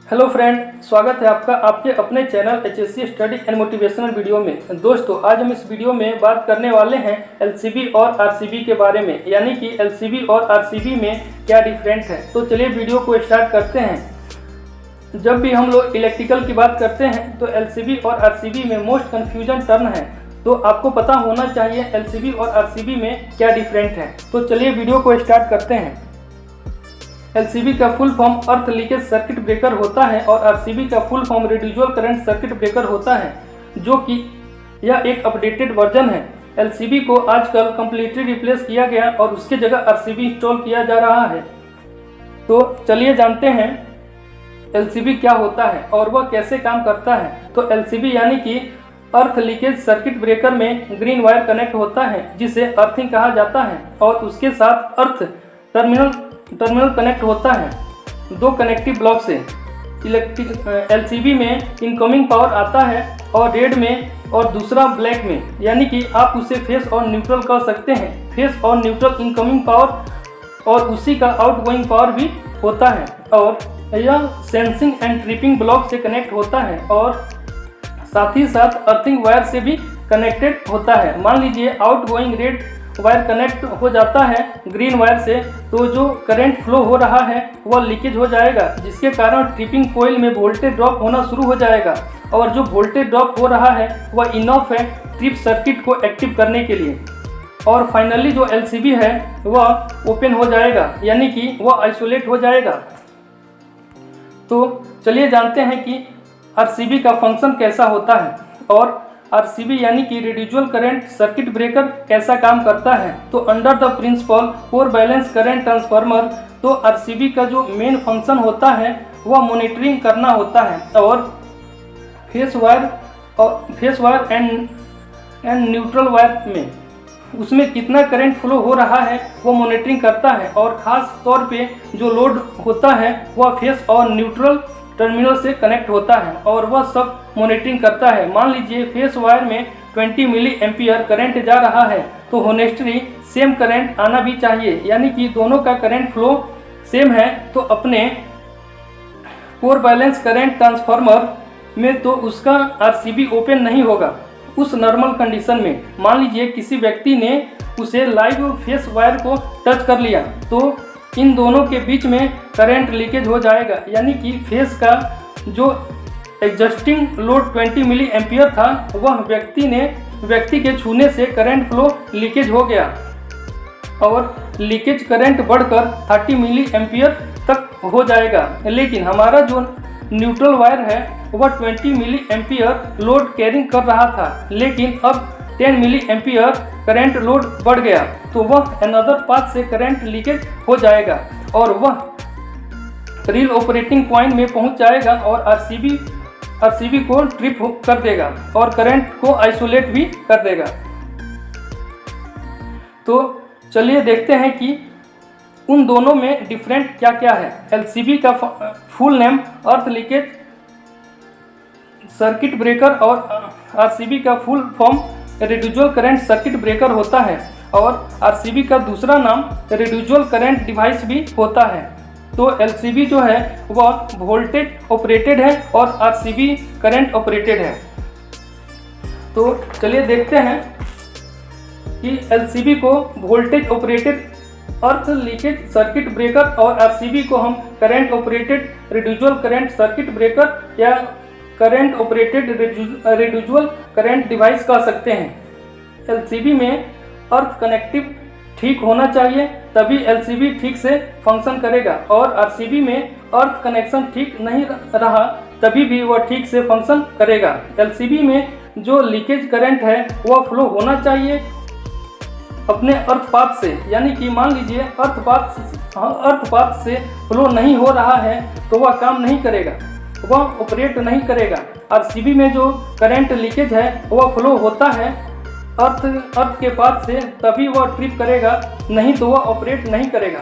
Hello friend, स्वागत है आपका आपके अपने channel HSC study and motivational video में। दोस्तों, आज हम इस वीडियो में बात करने वाले हैं LCB और RCB के बारे में, यानी कि LCB और RCB में क्या डिफरेंट है। तो चलिए वीडियो को स्टार्ट करते हैं। जब भी हम लोग इलेक्ट्रिकल की बात करते हैं तो LCB और RCB में मोस्ट कन्फ्यूजन टर्म है, तो आपको पता होना चाहिए LCB और RCB में क्या डिफरेंट है। तो चलिए वीडियो को स्टार्ट करते हैं। LCB का full form earth leakage circuit breaker होता है और RCB का full form residual current circuit breaker होता है, जो कि यह एक अपडेटेड वर्जन है। LCB को आजकल कम्प्लीटली रिप्लेस किया गया और उसके जगह RCB इंस्टॉल किया जा रहा है। तो चलिए जानते हैं LCB क्या होता है और वह कैसे काम करता है। तो LCB यानी कि अर्थ लीकेज सर्किट ब्रेकर में ग्रीन वायर कनेक्ट होता है, जिसे अर्थिंग कहा जाता है, और उसके साथ अर्थ टर्मिनल कनेक्ट होता है दो कनेक्टिव ब्लॉक से। LCB में इनकमिंग पावर आता है और रेड में और दूसरा ब्लैक में, यानी कि आप उसे फेस और न्यूट्रल कह सकते हैं। फेस और न्यूट्रल इनकमिंग पावर और उसी का आउटगोइंग पावर भी होता है, और यह सेंसिंग एंड ट्रिपिंग ब्लॉक से कनेक्ट होता है और साथ ही साथ अर्थिंग वायर से भी कनेक्टेड होता है। मान लीजिए आउटगोइंग रेड वायर कनेक्ट हो जाता है ग्रीन वायर से, तो जो करंट फ्लो हो रहा है वह लीकेज हो जाएगा, जिसके कारण ट्रिपिंग कोयल में वोल्टेज ड्रॉप होना शुरू हो जाएगा, और जो वोल्टेज ड्रॉप हो रहा है वह इनफ है ट्रिप सर्किट को एक्टिव करने के लिए। और फाइनली जो LCB है वह ओपन हो जाएगा, यानी कि वह आइसोलेट हो जाएगा। तो चलिए जानते हैं कि RCB का फंक्शन कैसा होता है और RCB यानी कि रेडिजुअल करंट सर्किट ब्रेकर कैसा काम करता है। तो under the principle core balance current transformer, तो RCB का जो मेन फंक्शन होता है वह मॉनिटरिंग करना होता है, और face wire and neutral wire में उसमें कितना करंट फ्लो हो रहा है वो मॉनिटरिंग करता है, और ख़ास तौर पे जो लोड होता है वह फेस और न्यूट्रल टर्मिनल से कनेक्ट होता है और वह सब मॉनिटरिंग करता है। मान लीजिए फेस वायर में 20 मिली एम्पियर करंट जा रहा है, तो होनेस्टली सेम करंट आना भी चाहिए, यानी कि दोनों का करंट फ्लो सेम है। तो अपने कोर बैलेंस करंट ट्रांसफार्मर में तो उसका RCB ओपन नहीं होगा उस नॉर्मल कंडीशन में। मान लीजिए किसी व्यक्ति ने उसे लाइव फेस वायर को टच कर लिया, तो इन दोनों के बीच में करंट लीकेज हो जाएगा, यानी कि फेस का जो एग्जिस्टिंग लोड 20 मिली एम्पियर था वह व्यक्ति के छूने से करंट फ्लो लीकेज हो गया, और लीकेज करंट बढ़कर 30 मिली एम्पियर तक हो जाएगा। लेकिन हमारा जो न्यूट्रल वायर है वह 20 मिली एम्पियर लोड कैरिंग कर रहा था, लेकिन अब 10 मिली एम्पियर करंट लोड बढ़ गया, तो वह अनदर पाथ से करंट लीकेज हो जाएगा और वह रियल ऑपरेटिंग पॉइंट में पहुंच जाएगा और RCB को ट्रिप कर देगा और करंट को आइसोलेट भी कर देगा। तो चलिए देखते हैं कि उन दोनों में डिफरेंट क्या क्या है। LCB का full name earth leakage circuit breaker और RCB का full form residual current circuit breaker होता है, और RCB का दूसरा नाम रेडिजुअल करंट डिवाइस भी होता है। तो LCB जो है वह वोल्टेज ऑपरेटेड है और RCB करंट ऑपरेटेड है। तो चलिए देखते हैं कि LCB को voltage operated earth leakage circuit breaker और RCB को हम current operated residual current circuit breaker या current operated residual current device कह सकते हैं। LCB में अर्थ कनेक्टिव ठीक होना चाहिए, तभी LCB ठीक से फंक्शन करेगा, और RCB में अर्थ कनेक्शन ठीक नहीं रहा तभी भी वह ठीक से फंक्शन करेगा। LCB में जो लीकेज करंट है वह फ्लो होना चाहिए अपने अर्थ पाथ से, यानी कि मान लीजिए अर्थ पाथ से फ्लो नहीं हो रहा है तो वह काम नहीं करेगा, वह ऑपरेट नहीं करेगा। RCB में जो करंट लीकेज है वह फ्लो होता है अर्थ के पाथ से, तभी वह ट्रिप करेगा, नहीं तो वह ऑपरेट नहीं करेगा।